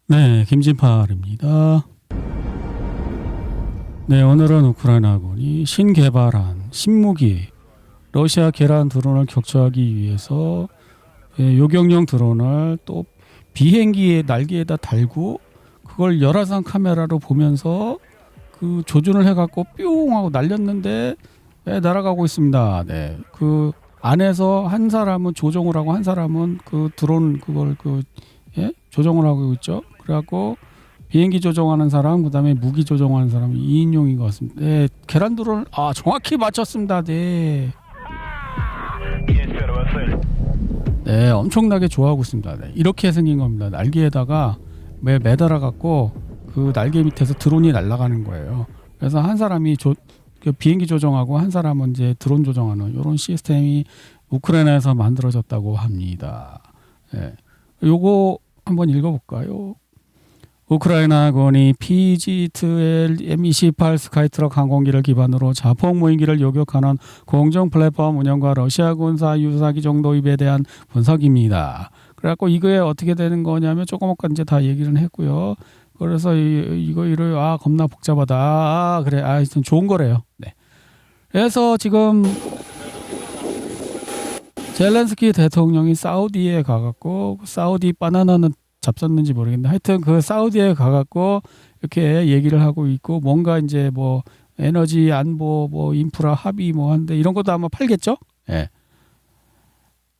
네, 김진팔입니다. 네, 오늘은 우크라이나군이 신개발한 신무기 러시아 계란 드론을 격추하기 위해서 요격용 드론을 또 비행기의 날개에다 달고 그걸 열화상 카메라로 보면서 그 조준을 해갖고 뿅 하고 날렸는데 날아가고 있습니다. 네, 그 안에서 한 사람은 조종을 하고 한 사람은 그 드론 그걸 조종을 하고 있죠. 그래갖고 비행기 조종하는 사람, 그다음에 무기 조종하는 사람 2인용인 것 같습니다. 네, 계란 드론을 정확히 맞췄습니다. 네. 네, 엄청나게 좋아하고 있습니다. 네, 이렇게 생긴 겁니다. 날개에다가 매달아 갖고 그 날개 밑에서 드론이 날아가는 거예요. 그래서 한 사람이 그 비행기 조종하고 한 사람은 이제 드론 조종하는 이런 시스템이 우크라이나에서 만들어졌다고 합니다. 네, 요거 한번 읽어볼까요? 우크라이나군이 PG-2L M28 스카이트럭 항공기를 기반으로 자폭 무인기를 요격하는 공정 플랫폼 운영과 러시아군 유사기 정도입에 대한 분석입니다. 그래갖고 이거에 어떻게 되는 거냐면 조금 아까 이제 다 얘기를 했고요. 그래서 이거를 겁나 복잡하다. 그래, 하여튼 좋은 거래요. 네. 그래서 지금 젤렌스키 대통령이 사우디에 가갖고 사우디 바나나는 잡섰는지 모르겠는데 하여튼 그 사우디에 가갖고 이렇게 얘기를 하고 있고 뭔가 이제 뭐 에너지 안보 뭐 인프라 합의 뭐 한데 이런 것도 아마 팔겠죠? 예.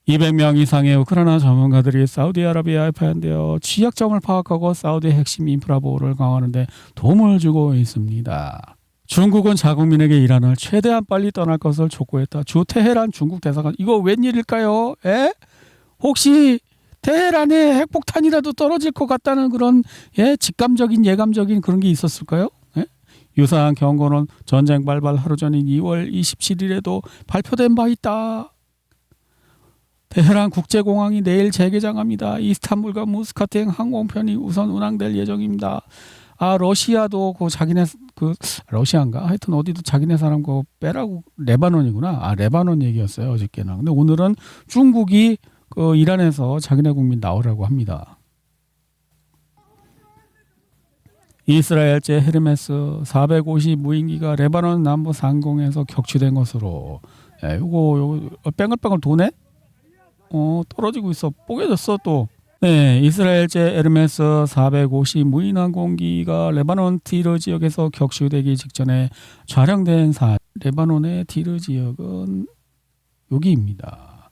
200명 이상의 우크라이나 전문가들이 사우디아라비아에 파견되어 취약점을 파악하고 사우디의 핵심 인프라 보호를 강화하는데 도움을 주고 있습니다. 중국은 자국민에게 이란을 최대한 빨리 떠날 것을 촉구했다. 주 테헤란 중국 대사관 이거 웬일일까요? 에? 혹시 테헤란에 핵폭탄이라도 떨어질 것 같다는 그런 직감적인 예감적인 그런 게 있었을까요? 유사한 경고는 전쟁 발발 하루 전인 2월 27일에도 발표된 바 있다. 테헤란 국제공항이 내일 재개장합니다. 이스탄불과 무스카트행 항공편이 우선 운항될 예정입니다. 러시아도 자기네 러시아인가? 하여튼 어디도 자기네 사람 빼라고 레바논이구나. 레바논 얘기였어요 어저께는. 근데 오늘은 중국이 이란에서 자기네 국민 나오라고 합니다. 이스라엘제 헤르메스 450 무인기가 레바논 남부 상공에서 격추된 것으로 요거 뺑글뺑글 도네? 떨어지고 있어. 뽀개졌어 또. 네, 이스라엘제 헤르메스 450 무인 항공기가 레바논 티르 지역에서 격추되기 직전에 촬영된 레바논의 티르 지역은 여기입니다.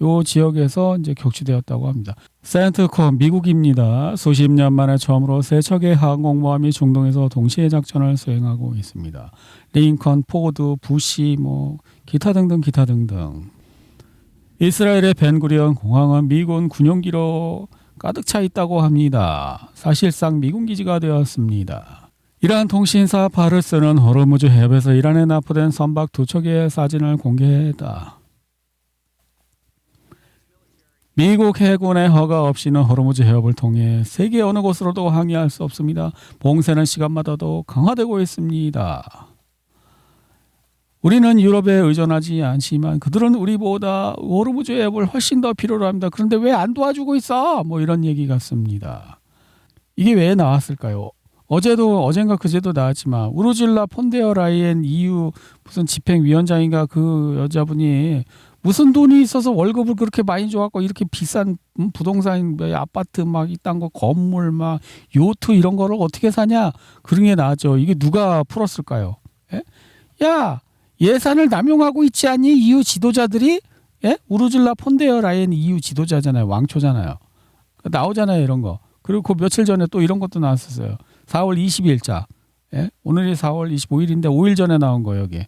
요 지역에서 이제 격추되었다고 합니다. 센트콤 미국입니다. 수십 년 만에 처음으로 세 척의 항공모함이 중동에서 동시에 작전을 수행하고 있습니다. 링컨, 포드, 부시, 기타 등등. 이스라엘의 벤구리온 공항은 미군 군용기로 가득 차 있다고 합니다. 사실상 미군 기지가 되었습니다. 이란 통신사 파르스는 호르무즈 해협에서 이란에 납포된 선박 2척의 사진을 공개했다. 미국 해군의 허가 없이는 호르무즈 해협을 통해 세계 어느 곳으로도 항해할 수 없습니다. 봉쇄는 시간마다도 강화되고 있습니다. 우리는 유럽에 의존하지 않지만 그들은 우리보다 호르무즈 해협을 훨씬 더 필요로 합니다. 그런데 왜 안 도와주고 있어? 이런 얘기 같습니다. 이게 왜 나왔을까요? 어젠가 그제도 나왔지만 우르줄라 폰데어 라이엔 EU 무슨 집행위원장인가 그 여자분이 무슨 돈이 있어서 월급을 그렇게 많이 줘갖고 이렇게 비싼 부동산 아파트 이딴 거 건물 요트 이런 거를 어떻게 사냐 그런 게 나왔죠. 이게 누가 풀었을까요? 야 예산을 남용하고 있지 않니? EU 지도자들이 우르줄라 폰데어 라이엔 EU 지도자잖아요. 왕초잖아요. 나오잖아요 이런 거. 그리고 그 며칠 전에 또 이런 것도 나왔었어요. 4월 20일자. 오늘이 4월 25일인데 5일 전에 나온 거예요 여기.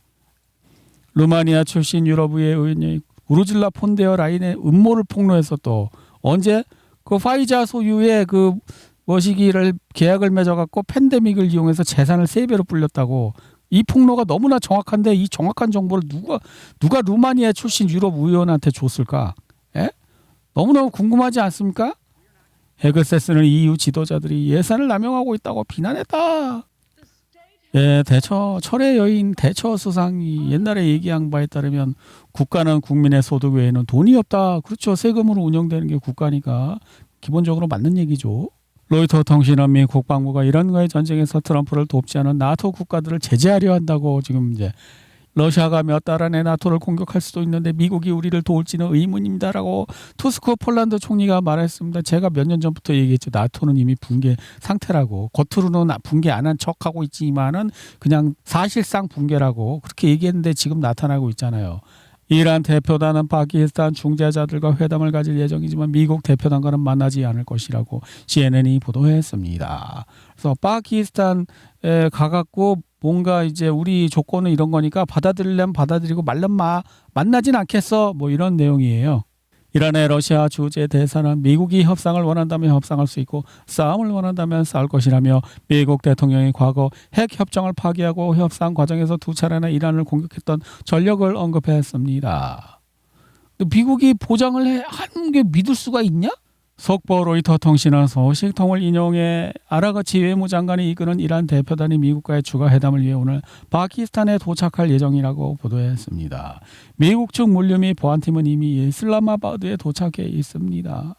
루마니아 출신 유럽의 의원이 우르줄라 폰데어 라인의 음모를 폭로해서 또 언제 그 파이자 소유의 그 머시기를 계약을 맺어갖고 팬데믹을 이용해서 재산을 3배로 불렸다고. 이 폭로가 너무나 정확한데 이 정확한 정보를 누가 루마니아 출신 유럽 의원한테 줬을까? 너무너무 궁금하지 않습니까? 헤글세스는 EU 지도자들이 예산을 남용하고 있다고 비난했다. 철의 여인 대처 수상이 옛날에 얘기한 바에 따르면 국가는 국민의 소득 외에는 돈이 없다. 그렇죠. 세금으로 운영되는 게 국가니까 기본적으로 맞는 얘기죠. 로이터 통신은 미 국방부가 이란과의 전쟁에서 트럼프를 돕지 않은 나토 국가들을 제재하려 한다고 지금 이제 러시아가 몇 달 안에 나토를 공격할 수도 있는데 미국이 우리를 도울지는 의문입니다라고 투스크 폴란드 총리가 말했습니다. 제가 몇 년 전부터 얘기했죠. 나토는 이미 붕괴 상태라고. 겉으로는 붕괴 안 한 척하고 있지만은 그냥 사실상 붕괴라고 그렇게 얘기했는데 지금 나타나고 있잖아요. 이란 대표단은 파키스탄 중재자들과 회담을 가질 예정이지만 미국 대표단과는 만나지 않을 것이라고 CNN이 보도했습니다. 그래서 파키스탄에 가갖고 뭔가 이제 우리 조건은 이런 거니까 받아들이려면 받아들이고 말면 만나진 않겠어. 뭐 이런 내용이에요. 이란의 러시아 주재 대사는 미국이 협상을 원한다면 협상할 수 있고 싸움을 원한다면 싸울 것이라며 미국 대통령이 과거 핵 협정을 파기하고 협상 과정에서 두 차례나 이란을 공격했던 전력을 언급했습니다. 미국이 보장을 하는 게 믿을 수가 있냐? 속보 로이터 통신은 소식통을 인용해 아라가치 외무장관이 이끄는 이란 대표단이 미국과의 추가 회담을 위해 오늘 파키스탄에 도착할 예정이라고 보도했습니다. 미국 측 물류 및 보안팀은 이미 이슬라마바드에 도착해 있습니다.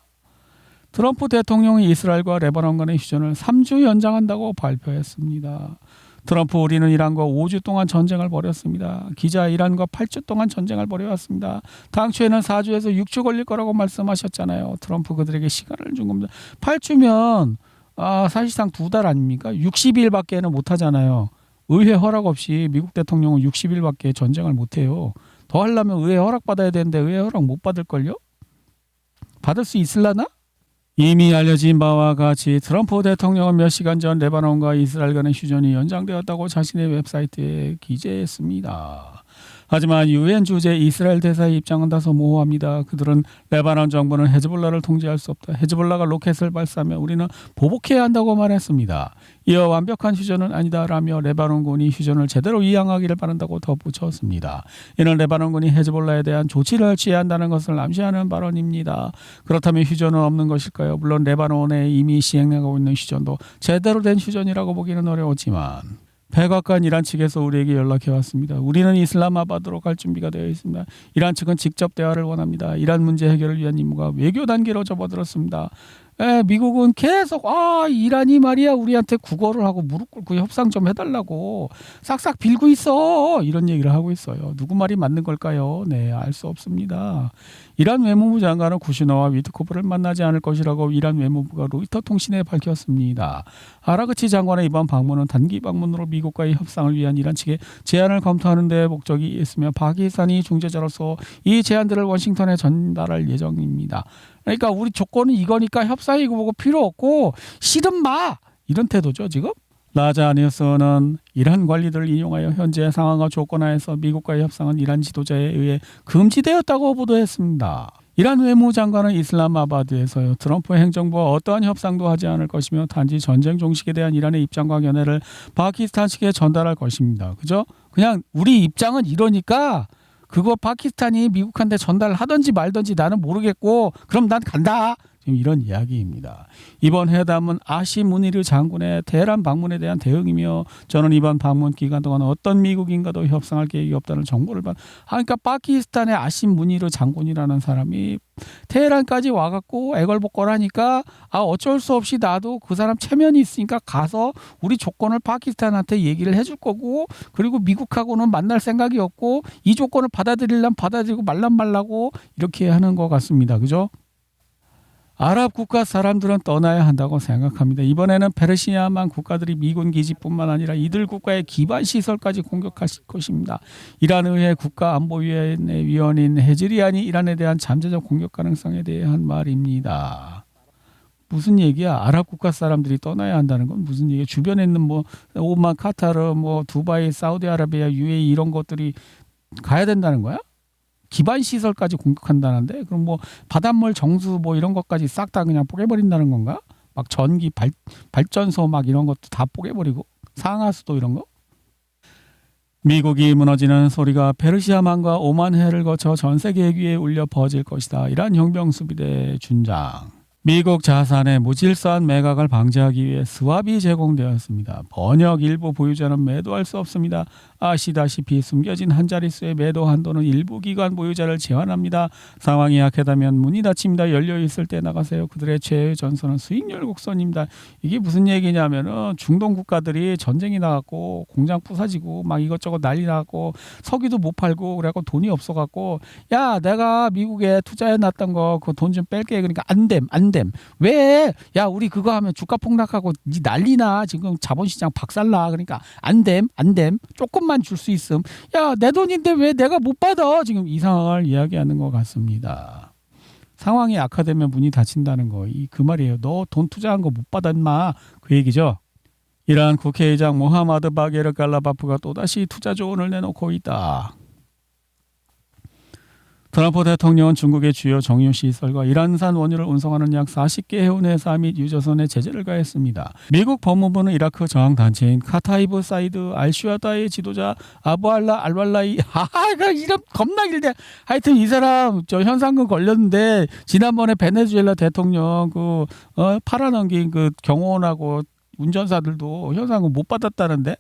트럼프 대통령이 이스라엘과 레바논 간의 휴전을 3주 연장한다고 발표했습니다. 트럼프 우리는 이란과 5주 동안 전쟁을 벌였습니다. 기자 이란과 8주 동안 전쟁을 벌여왔습니다. 당초에는 4주에서 6주 걸릴 거라고 말씀하셨잖아요. 트럼프 그들에게 시간을 준 겁니다. 8주면 사실상 2달 아닙니까? 60일밖에는 못하잖아요. 의회 허락 없이 미국 대통령은 60일밖에 전쟁을 못해요. 더 하려면 의회 허락 받아야 되는데 의회 허락 못 받을걸요? 받을 수 있을라나? 이미 알려진 바와 같이 트럼프 대통령은 몇 시간 전 레바논과 이스라엘 간의 휴전이 연장되었다고 자신의 웹사이트에 기재했습니다. 하지만 유엔 주재 이스라엘 대사의 입장은 다소 모호합니다. 그들은 레바논 정부는 헤즈볼라를 통제할 수 없다. 헤즈볼라가 로켓을 발사하면 우리는 보복해야 한다고 말했습니다. 이어 완벽한 휴전은 아니다라며 레바논군이 휴전을 제대로 이행하기를 바란다고 덧붙였습니다. 이는 레바논군이 헤즈볼라에 대한 조치를 취해야 한다는 것을 암시하는 발언입니다. 그렇다면 휴전은 없는 것일까요? 물론 레바논에 이미 시행하고 있는 휴전도 제대로 된 휴전이라고 보기는 어려웠지만 백악관 이란 측에서 우리에게 연락해 왔습니다. 우리는 이슬라마바드로 갈 준비가 되어 있습니다. 이란 측은 직접 대화를 원합니다. 이란 문제 해결을 위한 임무가 외교 단계로 접어들었습니다. 미국은 계속 이란이 말이야 우리한테 구걸을 하고 무릎 꿇고 협상 좀 해달라고 싹싹 빌고 있어 이런 얘기를 하고 있어요. 누구 말이 맞는 걸까요? 네, 알 수 없습니다. 이란 외무부 장관은 쿠시너와 위트코프를 만나지 않을 것이라고 이란 외무부가 로이터 통신에 밝혔습니다. 아라그치 장관의 이번 방문은 단기 방문으로 미국과의 협상을 위한 이란 측의 제안을 검토하는 데 목적이 있으며 파키스탄이 중재자로서 이 제안들을 워싱턴에 전달할 예정입니다. 그러니까 우리 조건은 이거니까 협상이고 뭐고 필요 없고 싫은 마 이런 태도죠 지금. 라자 뉴스는 이란 관리들을 인용하여 현재 상황과 조건 하에서 미국과의 협상은 이란 지도자에 의해 금지되었다고 보도했습니다. 이란 외무장관은 이슬라마바드에서 트럼프 행정부와 어떠한 협상도 하지 않을 것이며 단지 전쟁 종식에 대한 이란의 입장과 견해를 파키스탄 측에 전달할 것입니다. 그죠? 그냥 우리 입장은 이러니까 그거 파키스탄이 미국한테 전달하든지 말든지 나는 모르겠고 그럼 난 간다. 지금 이런 이야기입니다. 이번 회담은 아시 무니르 장군의 테헤란 방문에 대한 대응이며 저는 이번 방문 기간 동안 어떤 미국인과도 협상할 계획이 없다는 정보를 그러니까 파키스탄의 아시 무니르 장군이라는 사람이 테헤란까지 와갖고 애걸복걸하니까 어쩔 수 없이 나도 그 사람 체면이 있으니까 가서 우리 조건을 파키스탄한테 얘기를 해줄 거고 그리고 미국하고는 만날 생각이 없고 이 조건을 받아들이려면 받아들이고 말란 말라고 이렇게 하는 것 같습니다. 그죠? 아랍 국가 사람들은 떠나야 한다고 생각합니다. 이번에는 페르시아만 국가들이 미군 기지뿐만 아니라 이들 국가의 기반 시설까지 공격할 것입니다. 이란 의회 국가안보위원회 위원인 헤즈리안이 이란에 대한 잠재적 공격 가능성에 대해 한 말입니다. 무슨 얘기야? 아랍 국가 사람들이 떠나야 한다는 건 무슨 얘기야? 주변에 있는 뭐 오만, 카타르, 뭐 두바이, 사우디아라비아, UAE 이런 것들이 가야 된다는 거야? 기반 시설까지 공격한다는데 그럼 뭐 바닷물 정수 뭐 이런 것까지 싹 다 그냥 뽀개버린다는 건가? 막 전기 발전소 막 이런 것도 다 뽀개버리고 상하수도 이런 거? 미국이 무너지는 소리가 페르시아만과 오만해를 거쳐 전 세계 위에 울려 퍼질 것이다. 이란 혁명수비대 준장. 미국 자산의 무질서한 매각을 방지하기 위해 스왑이 제공되었습니다. 번역 일부 보유자는 매도할 수 없습니다. 아시다시피 숨겨진 한 자릿수의 매도 한도는 일부 기관 보유자를 제한합니다. 상황이 약하다면 문이 닫힙니다. 열려있을 때 나가세요. 그들의 최애 전선은 수익률 곡선입니다. 이게 무슨 얘기냐면은 중동 국가들이 전쟁이 나갔고 공장 부사지고 막 이것저것 난리 나고 석유도 못 팔고 그래갖고 돈이 없어갖고 야 내가 미국에 투자해놨던 거 그 돈 좀 뺄게. 그러니까 안 됨. 왜? 야 우리 그거 하면 주가 폭락하고 난리나. 지금 자본시장 박살나. 그러니까 안 됨. 조금만 줄 수 있음. 야 내 돈인데 왜 내가 못 받아. 지금 이 상황을 이야기하는 것 같습니다. 상황이 악화되면 문이 닫힌다는 거. 그 말이에요. 너 돈 투자한 거 못 받아 인마. 그 얘기죠. 이란 국회의장 모하마드 바게르 갈라바프가 또다시 투자 조언을 내놓고 있다. 트럼프 대통령은 중국의 주요 정유 시설과 이란산 원유를 운송하는 약 40개 해운 회사 및 유조선에 제재를 가했습니다. 미국 법무부는 이라크 저항단체인 카타이브 사이드 알슈아다의 지도자 아부 알왈라이 이름 겁나 길대. 하여튼 이 사람 저 현상금 걸렸는데 지난번에 베네수엘라 대통령 팔아넘긴 그 경호원하고 운전사들도 현상금 못 받았다는데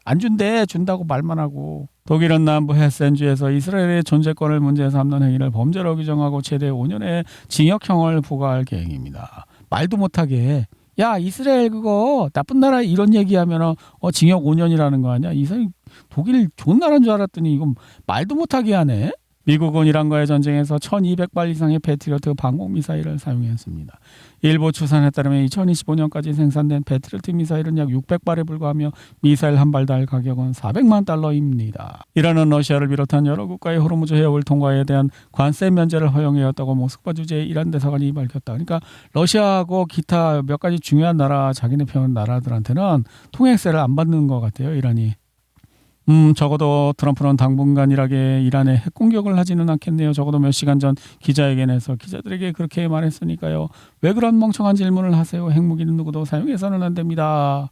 안 준대. 준다고 말만 하고. 독일은 남부 헤센주에서 이스라엘의 존재권을 문제 삼는 행위를 범죄로 규정하고 최대 5년의 징역형을 부과할 계획입니다. 말도 못하게 야 이스라엘 그거 나쁜 나라 이런 얘기하면 징역 5년이라는 거 아니야. 이 사람이 독일 좋은 나라인 줄 알았더니 이건 말도 못하게 하네. 미국은 이란과의 전쟁에서 1200발 이상의 패트리어트 방공미사일을 사용했습니다. 일부 추산에 따르면 2025년까지 생산된 패트리어트 미사일은 약 600발에 불과하며 미사일 한 발 달 가격은 400만 달러입니다. 이란은 러시아를 비롯한 여러 국가의 호르무즈 해협을 통과에 대한 관세 면제를 허용해왔다고 모스크바 주재의 이란 대사관이 밝혔다. 그러니까 러시아하고 기타 몇 가지 중요한 나라, 자기네 편 나라들한테는 통행세를 안 받는 것 같아요. 이란이. 적어도 트럼프는 당분간 이란에 핵 공격을 하지는 않겠네요. 적어도 몇 시간 전 기자회견에서 기자들에게 그렇게 말했으니까요. 왜 그런 멍청한 질문을 하세요. 핵무기는 누구도 사용해서는 안 됩니다.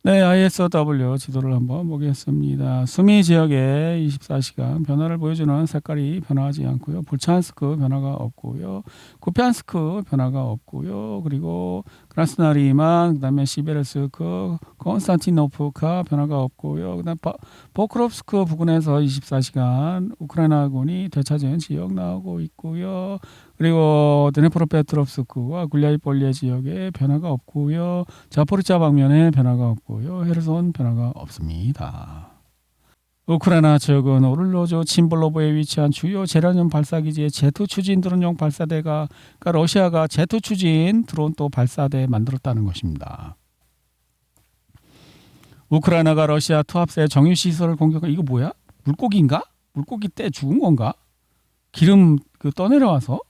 네, ISW 지도를 한번 보겠습니다. 수미 지역에 24시간 변화를 보여주는 색깔이 변화하지 않고요. 볼찬스크 변화가 없고요. 쿠피안스크 변화가 없고요. 그리고 크라스나리만, 그다음에 시베르스크, konstantinovka 변화가 없고요. 그다음 포크롭스크 부근에서 24시간 우크라이나군이 되찾은 지역 나오고 있고요. 그리고 드네프로페트롭스크와 굴리아이폴리에 지역에 변화가 없고요. 자포리자 방면에 변화가 없고요. 헤르손 변화가 없습니다. 우크라이나 측은 오를로조 침볼로브에 위치한 주요 재련용 발사기지의 제트 추진 드론용 발사대가 그러니까 러시아가 제트 추진 드론 또 발사대 만들었다는 것입니다. 우크라이나가 러시아 투합세 정유 시설을 공격한 이거 뭐야? 물고기인가? 물고기 때 죽은 건가? 기름 떠내려와서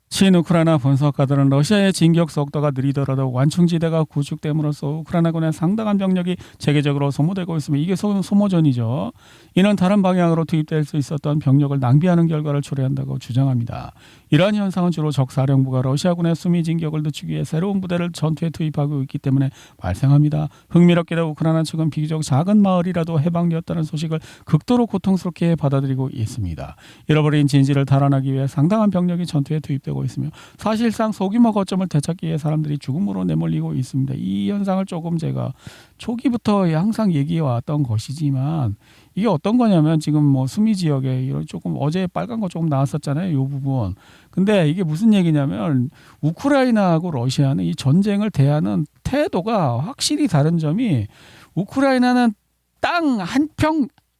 친우크라이나 분석가들은 러시아의 진격 속도가 느리더라도 완충지대가 구축됨으로써 우크라이나군의 상당한 병력이 체계적으로 소모되고 있으며 이게 소모전이죠. 이는 다른 방향으로 투입될 수 있었던 병력을 낭비하는 결과를 초래한다고 주장합니다. 이러한 현상은 주로 적사령부가 러시아군의 수미 진격을 늦추기 위해 새로운 부대를 전투에 투입하고 있기 때문에 발생합니다. 흥미롭게도 우크라이나 측은 비교적 작은 마을이라도 해방되었다는 소식을 극도로 고통스럽게 받아들이고 있습니다. 잃어버린 진지를 달아나기 위해 상당한 병력이 전투에 투입되고 있으며 사실상 소규모 거점을 되찾기 위해 사람들이 죽음으로 내몰리고 있습니다. 이 현상을 조금 제가 초기부터 항상 얘기해왔던 것이지만 이게 어떤 거냐면 지금 수미 지역에 조금 어제 빨간 거 조금 나왔었잖아요. 이 부분. 근데 이게 무슨 얘기냐면 우크라이나하고 러시아는 이 전쟁을 대하는 태도가 확실히 다른 점이 우크라이나는 땅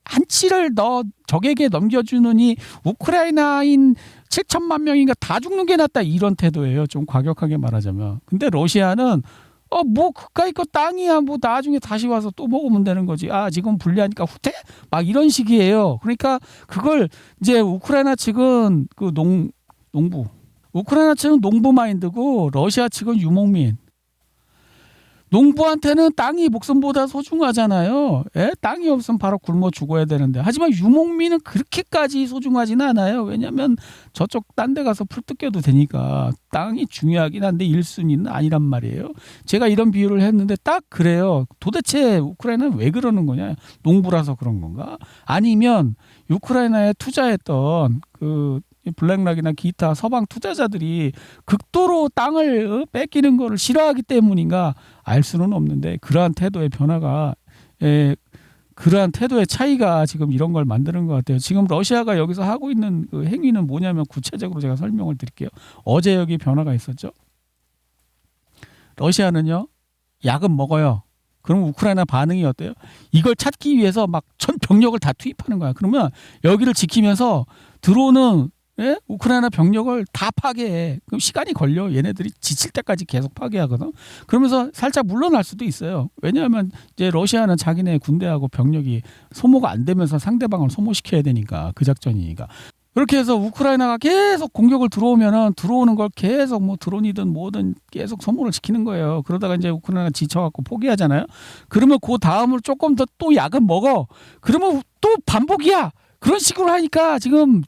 한 치를 적에게 넘겨주느니 우크라이나인 7천만 명인가 다 죽는 게 낫다 이런 태도예요. 좀 과격하게 말하자면. 근데 러시아는 그까이 거 땅이야. 나중에 다시 와서 또 먹으면 되는 거지. 지금 불리하니까 후퇴? 막 이런 식이에요. 그러니까 그걸 이제 우크라이나 측은 농부. 우크라이나 측은 농부 마인드고 러시아 측은 유목민. 농부한테는 땅이 목숨보다 소중하잖아요. 땅이 없으면 바로 굶어 죽어야 되는데. 하지만 유목민은 그렇게까지 소중하지는 않아요. 왜냐하면 저쪽 딴 데 가서 풀 뜯겨도 되니까 땅이 중요하긴 한데 1순위는 아니란 말이에요. 제가 이런 비유를 했는데 딱 그래요. 도대체 우크라이나는 왜 그러는 거냐. 농부라서 그런 건가? 아니면 우크라이나에 투자했던 블랙락이나 기타 서방 투자자들이 극도로 땅을 뺏기는 거를 싫어하기 때문인가 알 수는 없는데 그러한 태도의 변화가 그러한 태도의 차이가 지금 이런 걸 만드는 것 같아요. 지금 러시아가 여기서 하고 있는 그 행위는 뭐냐면 구체적으로 제가 설명을 드릴게요. 어제 여기 변화가 있었죠. 러시아는요. 약은 먹어요. 그럼 우크라이나 반응이 어때요? 이걸 찾기 위해서 막 전 병력을 다 투입하는 거야. 그러면 여기를 지키면서 들어오는 우크라이나 병력을 다 파괴해. 그럼 시간이 걸려. 얘네들이 지칠 때까지 계속 파괴하거든. 그러면서 살짝 물러날 수도 있어요. 왜냐하면 이제 러시아는 자기네 군대하고 병력이 소모가 안 되면서 상대방을 소모시켜야 되니까 그 작전이니까. 그렇게 해서 우크라이나가 계속 공격을 들어오는 걸 계속 뭐 드론이든 뭐든 계속 소모를 시키는 거예요. 그러다가 이제 우크라이나가 지쳐갖고 포기하잖아요. 그러면 그 다음을 조금 더 또 약은 먹어. 그러면 또 반복이야. 그런 식으로 하니까 지금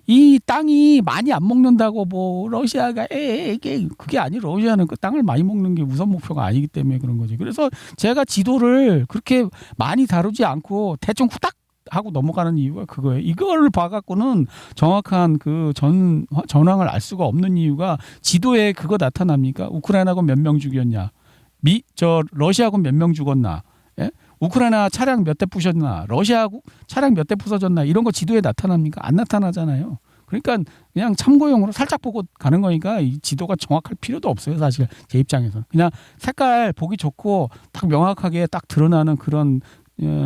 이 땅이 많이 안 먹는다고 뭐 러시아가 그게 아니라 러시아는 그 땅을 많이 먹는 게 우선 목표가 아니기 때문에 그런 거지. 그래서 제가 지도를 그렇게 많이 다루지 않고 대충 후딱 하고 넘어가는 이유가 그거예요. 이걸 봐갖고는 정확한 그 전황을 알 수가 없는 이유가 지도에 그거 나타납니까? 우크라이나군 몇 명 죽였냐? 러시아군 몇 명 죽었나? 예? 우크라이나 차량 몇 대 부셨나? 러시아 차량 몇 대 부서졌나? 이런 거 지도에 나타납니까? 안 나타나잖아요. 그러니까 그냥 참고용으로 살짝 보고 가는 거니까 이 지도가 정확할 필요도 없어요. 사실 제 입장에서는. 그냥 색깔 보기 좋고 딱 명확하게 딱 드러나는 그런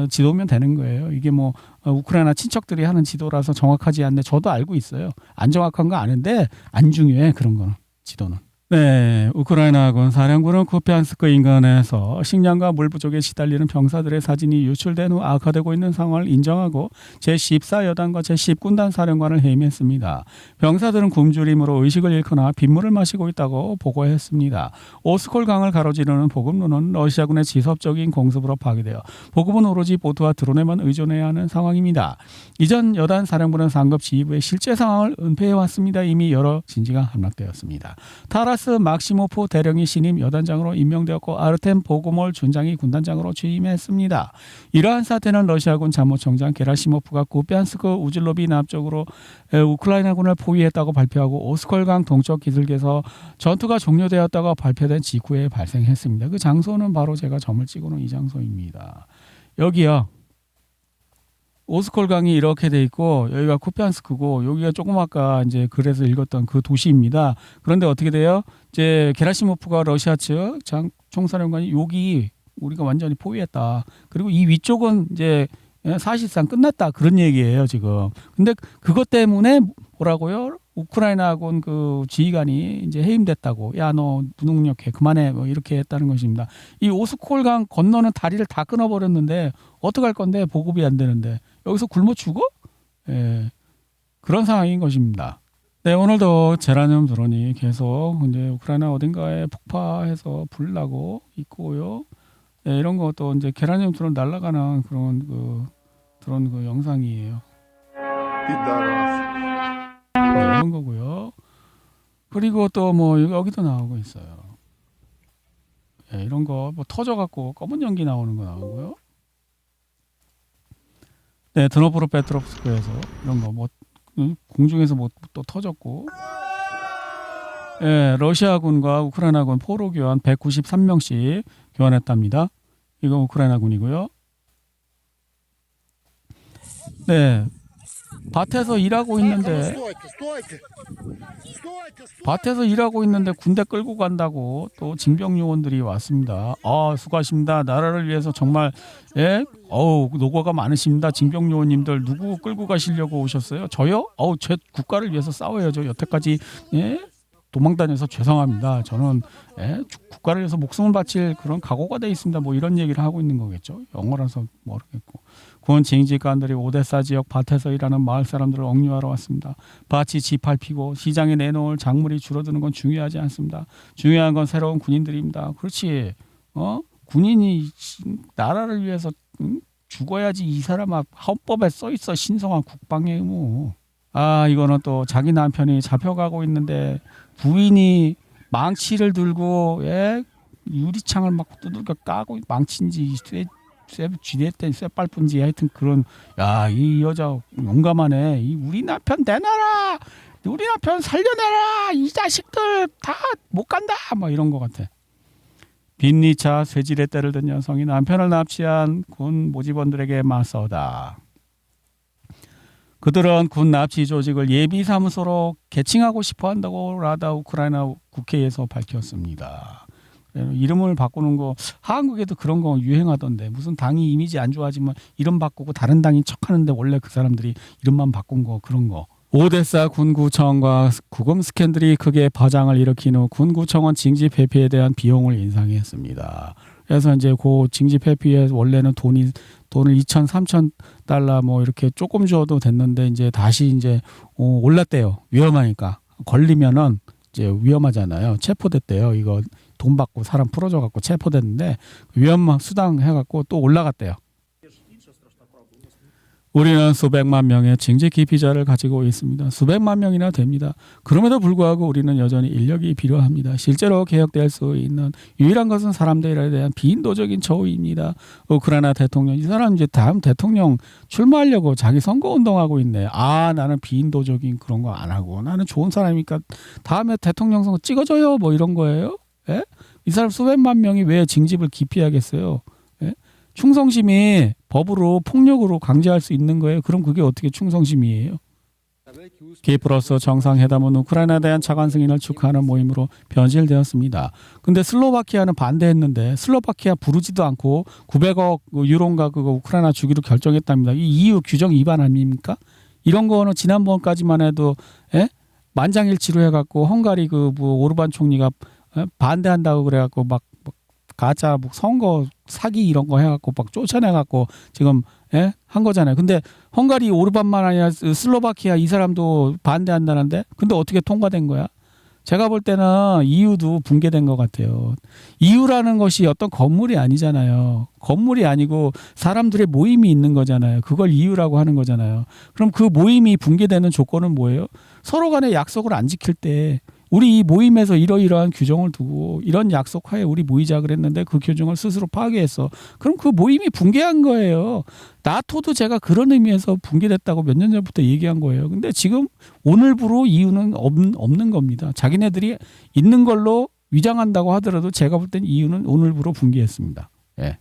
지도면 되는 거예요. 이게 뭐 우크라이나 친척들이 하는 지도라서 정확하지 않네. 저도 알고 있어요. 안 정확한 거 아는데 안 중요해. 그런 거는 지도는. 네, 우크라이나군 사령부는 쿠피안스크 인근에서 식량과 물 부족에 시달리는 병사들의 사진이 유출된 후 악화되고 있는 상황을 인정하고 제14여단과 제10군단 사령관을 해임했습니다. 병사들은 굶주림으로 의식을 잃거나 빗물을 마시고 있다고 보고했습니다. 오스콜 강을 가로지르는 보급로는 러시아군의 지속적인 공습으로 파괴되어 보급은 오로지 보트와 드론에만 의존해야 하는 상황입니다. 이전 여단 사령부는 상급 지휘부의 실제 상황을 은폐해왔습니다. 이미 여러 진지가 함락되었습니다. 타라스 막시모프 대령이 신임 여단장으로 임명되었고 아르템 보고몰 준장이 군단장으로 취임했습니다. 이러한 사태는 러시아군 참모총장 게라시모프가 쿠피안스크 우즐로비 남쪽으로 우크라이나군을 포위했다고 발표하고 오스콜강 동쪽 기슭에서 전투가 종료되었다고 발표된 직후에 발생했습니다. 그 장소는 바로 제가 점을 찍어놓은 이 장소입니다. 여기요. 오스콜강이 이렇게 돼 있고 여기가 쿠피안스크고 여기가 조금 아까 이제 글에서 읽었던 그 도시입니다. 그런데 어떻게 돼요? 이제 게라시모프가 러시아 측 총사령관이 여기 우리가 완전히 포위했다. 그리고 이 위쪽은 이제 사실상 끝났다 그런 얘기예요 지금. 근데 그것 때문에 뭐라고요? 우크라이나군 그 지휘관이 이제 해임됐다고. 야, 너 무능력해. 그만해. 뭐 이렇게 했다는 것입니다. 이 오스콜강 건너는 다리를 다 끊어버렸는데 어떡할 건데 보급이 안 되는데 여기서 굶어 죽어? 예, 그런 상황인 것입니다. 네, 오늘도 제라늄 드론이 계속 이제 우크라이나 어딘가에 폭파해서 불 나고 있고요. 네, 이런 것도 이제 게라늄 드론 날아가는 그런 그 드론 그 영상이에요. 네, 이런 거고요. 그리고 또 뭐 여기도 나오고 있어요. 네, 이런 거 뭐 터져갖고 검은 연기 나오는 거 나오고요. 네, 드노프로 페트롭스크에서 이런 거 뭐 공중에서 뭐 또 터졌고. 네, 러시아군과 우크라이나군 포로 교환 193명씩 교환했답니다. 이거 우크라이나군이고요. 네. 밭에서 일하고 있는데 군대 끌고 간다고 또 징병 요원들이 왔습니다. 아, 수고하십니다. 나라를 위해서 정말 노고가 많으십니다. 징병 요원님들 누구 끌고 가시려고 오셨어요? 저요? 제 국가를 위해서 싸워야죠. 여태까지 도망 다녀서 죄송합니다. 저는 국가를 위해서 목숨을 바칠 그런 각오가 돼 있습니다. 뭐 이런 얘기를 하고 있는 거겠죠. 영어라서 모르겠고. 군 징집관들이 오데사 지역 밭에서 일하는 마을 사람들을 억류하러 왔습니다. 밭이 지팔피고 시장에 내놓을 작물이 줄어드는 건 중요하지 않습니다. 중요한 건 새로운 군인들입니다. 그렇지. 군인이 나라를 위해서 죽어야지. 이 사람아, 헌법에 써 있어. 신성한 국방의 의무. 아, 이거는 또 자기 남편이 잡혀가고 있는데 부인이 망치를 들고 유리창을 막 두들겨 까고 망친지 쥐냈던 쇠빨뿐지 하여튼 그런 이 여자 용감하네. 우리 남편 내놔라. 우리 남편 살려내라 이 자식들 다 못 간다 뭐 이런 것 같아. 빈니차 쇠질의 때를 든 여성이 남편을 납치한 군 모집원들에게 맞서다. 그들은 군 납치 조직을 예비 사무소로 개칭하고 싶어 한다고 라다 우크라이나 국회에서 밝혔습니다. 이름을 바꾸는 거 한국에도 그런 거 유행하던데 무슨 당이 이미지 안 좋아지면 이름 바꾸고 다른 당인 척하는데 원래 그 사람들이 이름만 바꾼 거 그런 거. 오데사 군구청과 구금 스캔들이 크게 파장을 일으킨 후 군구청은 징집 회피에 대한 비용을 인상했습니다. 그래서 이제 그 징집 회피에 원래는 돈을 2천, 3천 달러 뭐 이렇게 조금 줘도 됐는데 이제 다시 이제 올랐대요. 위험하니까 걸리면은 이제 위험하잖아요. 체포됐대요. 이거 돈 받고 사람 풀어줘 갖고 체포됐는데 위험 수당 해갖고 또 올라갔대요. 우리는 수백만 명의 징집 기피자를 가지고 있습니다. 수백만 명이나 됩니다. 그럼에도 불구하고 우리는 여전히 인력이 필요합니다. 실제로 개혁될 수 있는 유일한 것은 사람들에 대한 비인도적인 처우입니다. 우크라이나 대통령 이 사람 이제 다음 대통령 출마하려고 자기 선거운동하고 있네. 나는 비인도적인 그런 거 안 하고 나는 좋은 사람이니까 다음에 대통령 선거 찍어줘요 뭐 이런 거예요. 예? 이 사람 수백만 명이 왜 징집을 기피하겠어요. 예? 충성심이 법으로 폭력으로 강제할 수 있는 거예요. 그럼 그게 어떻게 충성심이에요? 키프로스 정상회담은 우크라이나에 대한 차관 승인을 축하하는 모임으로 변질되었습니다. 근데 슬로바키아는 반대했는데 슬로바키아 부르지도 않고 900억 유로인가 그거 우크라이나 주기로 결정했답니다. 이 EU 규정 위반 아닙니까? 이런 거는 지난번까지만 해도 만장일치로 해갖고 헝가리 뭐 오르반 총리가 반대한다고 그래갖고 막 가짜 뭐 선거 사기 이런 거 해갖고 막 쫓아내갖고 지금 한 거잖아요. 근데 헝가리 오르반만 아니라 슬로바키아 이 사람도 반대한다는데 근데 어떻게 통과된 거야? 제가 볼 때는 EU도 붕괴된 것 같아요. EU라는 것이 어떤 건물이 아니잖아요. 건물이 아니고 사람들의 모임이 있는 거잖아요. 그걸 EU라고 하는 거잖아요. 그럼 그 모임이 붕괴되는 조건은 뭐예요? 서로 간에 약속을 안 지킬 때 우리 이 모임에서 이러이러한 규정을 두고 이런 약속하에 우리 모이자 그랬는데 그 규정을 스스로 파괴했어. 그럼 그 모임이 붕괴한 거예요. 나토도 제가 그런 의미에서 붕괴됐다고 몇 년 전부터 얘기한 거예요. 근데 지금 오늘부로 이유는 없는 겁니다. 자기네들이 있는 걸로 위장한다고 하더라도 제가 볼 땐 이유는 오늘부로 붕괴했습니다. 예.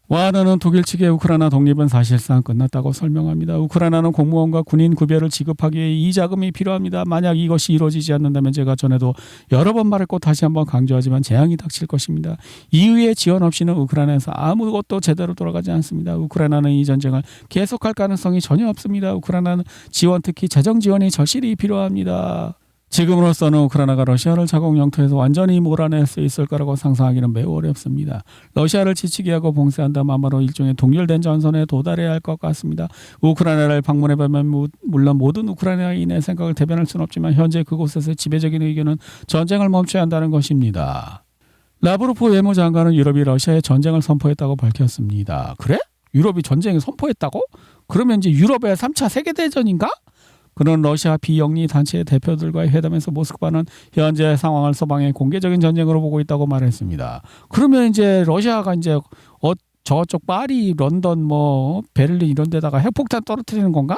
와너는 독일 측의 우크라이나 독립은 사실상 끝났다고 설명합니다. 우크라이나는 공무원과 군인 구별을 지급하기 위해 이 자금이 필요합니다. 만약 이것이 이루어지지 않는다면 제가 전에도 여러 번 말했고 다시 한번 강조하지만 재앙이 닥칠 것입니다. EU의 지원 없이는 우크라이나에서 아무것도 제대로 돌아가지 않습니다. 우크라이나는 이 전쟁을 계속할 가능성이 전혀 없습니다. 우크라이나는 지원 특히 재정 지원이 절실히 필요합니다. 지금으로서는 우크라이나가 러시아를 자국 영토에서 완전히 몰아낼 수 있을 거라고 상상하기는 매우 어렵습니다. 러시아를 지치게 하고 봉쇄한다면 아마도 일종의 동결된 전선에 도달해야 할 것 같습니다. 우크라이나를 방문해보면 물론 모든 우크라이나인의 생각을 대변할 수는 없지만 현재 그곳에서의 지배적인 의견은 전쟁을 멈춰야 한다는 것입니다. 라브로프 외무장관은 유럽이 러시아에 전쟁을 선포했다고 밝혔습니다. 그래? 유럽이 전쟁을 선포했다고? 그러면 이제 유럽의 3차 세계대전인가? 그는 러시아 비영리 단체의 대표들과의 회담에서 모스크바는 현재 상황을 서방의 공개적인 전쟁으로 보고 있다고 말했습니다. 그러면 이제 러시아가 이제 저쪽 파리, 런던, 뭐 베를린 이런 데다가 핵폭탄 떨어뜨리는 건가?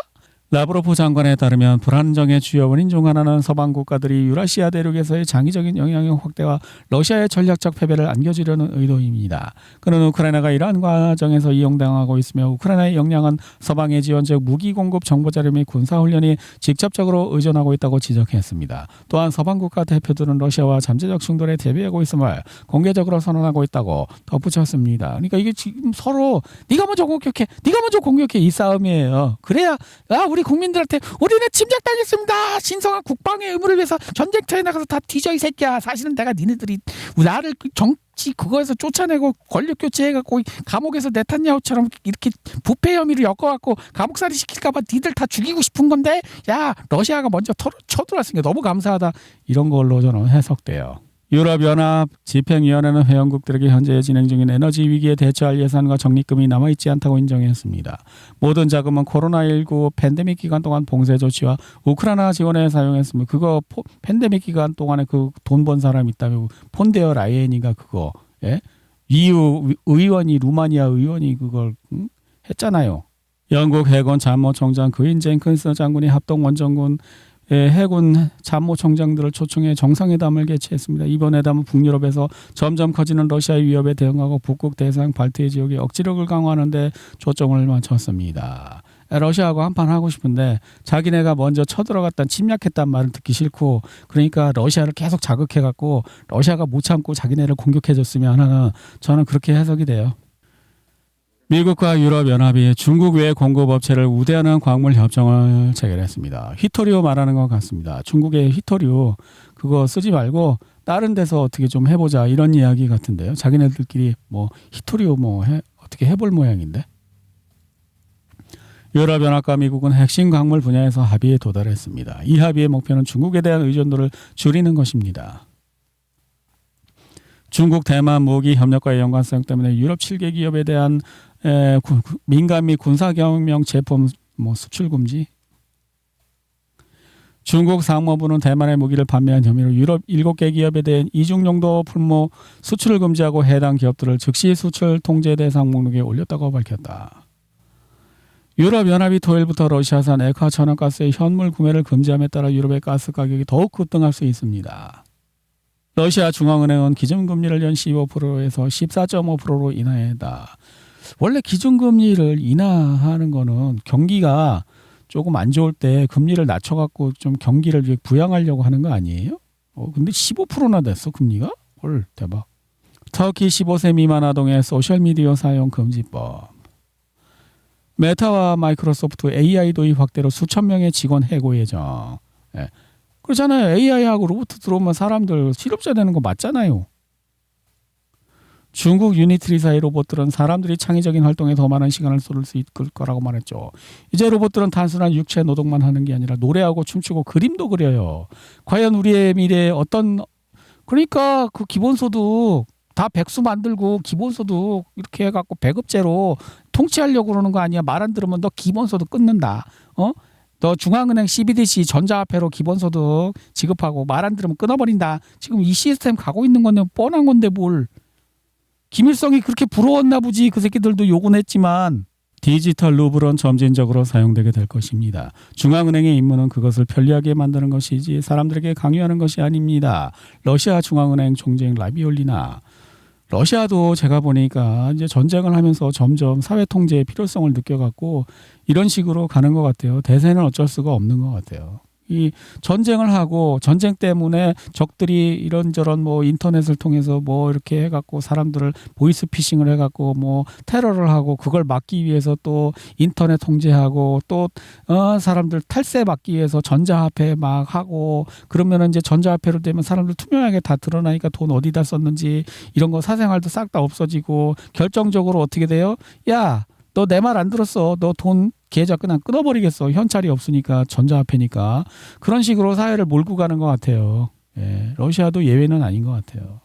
라브로프 장관에 따르면 불안정의 주요 원인 중 하나는 서방 국가들이 유라시아 대륙에서의 장기적인 영향력 확대와 러시아의 전략적 패배를 안겨주려는 의도입니다. 그는 우크라이나가 이러한 과정에서 이용당하고 있으며 우크라이나의 역량은 서방의 지원 즉 무기 공급, 정보 자료 및 군사훈련이 직접적으로 의존하고 있다고 지적했습니다. 또한 서방 국가 대표들은 러시아와 잠재적 충돌에 대비하고 있음을 공개적으로 선언하고 있다고 덧붙였습니다. 그러니까 이게 지금 서로 네가 먼저 공격해 이 싸움이에요. 그래야 우리 국민들한테 우리는 침략당했습니다. 신성한 국방의 의무를 위해서 전쟁터에 나가서 다 뒤져 이 새끼야. 사실은 내가 니네들이 나를 정치 그거에서 쫓아내고 권력 교체해갖고 감옥에서 네탄야후처럼 이렇게 부패 혐의로 엮어갖고 감옥살이 시킬까봐 니들 다 죽이고 싶은 건데 야 러시아가 먼저 쳐들어왔으니까 너무 감사하다. 이런 걸로 저는 해석돼요. 유럽연합 집행위원회는 회원국들에게 현재 진행 중인 에너지 위기에 대처할 예산과 적립금이 남아있지 않다고 인정했습니다. 모든 자금은 코로나19 팬데믹 기간 동안 봉쇄 조치와 우크라이나 지원에 사용했습니다. 그거 팬데믹 기간 동안에 그 돈 번 사람 있다며 폰데어 라이엔이가 그거 EU 의원이 루마니아 의원이 그걸 했잖아요. 영국 해군 참모총장 그인 젠킨스 장군이 합동 원정군 해군 참모총장들을 초청해 정상회담을 개최했습니다. 이번 회담은 북유럽에서 점점 커지는 러시아의 위협에 대응하고 북극 대서양 발트해 지역의 억지력을 강화하는 데 초점을 맞췄습니다. 러시아하고 한판 하고 싶은데 자기네가 먼저 쳐들어갔단 침략했단 말을 듣기 싫고 그러니까 러시아를 계속 자극해갖고 러시아가 못 참고 자기네를 공격해줬으면 하는 저는 그렇게 해석이 돼요. 미국과 유럽연합이 중국 외 공급업체를 우대하는 광물 협정을 체결했습니다. 휘토리오 말하는 것 같습니다. 중국의 휘토리오 그거 쓰지 말고 다른 데서 어떻게 좀 해보자 이런 이야기 같은데요. 자기네들끼리 뭐 휘토리오 어떻게 해볼 모양인데. 유럽연합과 미국은 핵심 광물 분야에서 합의에 도달했습니다. 이 합의의 목표는 중국에 대한 의존도를 줄이는 것입니다. 중국 대만 무기 협력과의 연관성 때문에 유럽 7개 기업에 대한 민간 및 군사경영 제품 수출 금지. 중국 상무부는 대만의 무기를 판매한 혐의로 유럽 7개 기업에 대한 이중용도 풀무 수출을 금지하고 해당 기업들을 즉시 수출 통제 대상 목록에 올렸다고 밝혔다. 유럽연합이 토요일부터 러시아산 액화 천연가스의 현물 구매를 금지함에 따라 유럽의 가스 가격이 더욱 급등할 수 있습니다. 러시아 중앙은행은 기준금리를 연 15%에서 14.5%로 인하했다. 원래 기준금리를 인하하는 거는 경기가 조금 안 좋을 때 금리를 낮춰갖고 좀 경기를 부양하려고 하는 거 아니에요? 근데 15%나 됐어 금리가? 헐 대박. 터키 15세 미만 아동의 소셜미디어 사용 금지법. 메타와 마이크로소프트 AI 도입 확대로 수천 명의 직원 해고 예정. 그렇잖아요. AI하고 로봇 들어오면 사람들 실업자 되는 거 맞잖아요. 중국 유니트리사의 로봇들은 사람들이 창의적인 활동에 더 많은 시간을 쏟을 수 있을 거라고 말했죠. 이제 로봇들은 단순한 육체 노동만 하는 게 아니라 노래하고 춤추고 그림도 그려요. 과연 우리의 미래에 그러니까 그 기본소득 다 백수 만들고 기본소득 이렇게 해갖고 배급제로 통치하려고 그러는 거 아니야. 말 안 들으면 너 기본소득 끊는다. 너 중앙은행 CBDC 전자화폐로 기본소득 지급하고 말 안 들으면 끊어버린다. 지금 이 시스템 가고 있는 건데 뻔한 건데 뭘. 김일성이 그렇게 부러웠나 보지. 그 새끼들도 욕은 했지만. 디지털 루블은 점진적으로 사용되게 될 것입니다. 중앙은행의 임무는 그것을 편리하게 만드는 것이지 사람들에게 강요하는 것이 아닙니다. 러시아 중앙은행 총재인 라비올리나 러시아도 제가 보니까 이제 전쟁을 하면서 점점 사회 통제의 필요성을 느껴갖고 이런 식으로 가는 것 같아요. 대세는 어쩔 수가 없는 것 같아요. 이 전쟁을 하고 전쟁 때문에 적들이 이런저런 인터넷을 통해서 이렇게 해갖고 사람들을 보이스피싱을 해갖고 테러를 하고 그걸 막기 위해서 또 인터넷 통제하고 또 사람들 탈세 막기 위해서 전자화폐 막 하고 그러면은 이제 전자화폐로 되면 사람들 투명하게 다 드러나니까 돈 어디다 썼는지 이런 거 사생활도 싹 다 없어지고 결정적으로 어떻게 돼요? 야, 너 내 말 안 들었어. 너 돈 계좌 그냥 끊어버리겠어. 현찰이 없으니까 전자화폐니까. 그런 식으로 사회를 몰고 가는 것 같아요. 러시아도 예외는 아닌 것 같아요.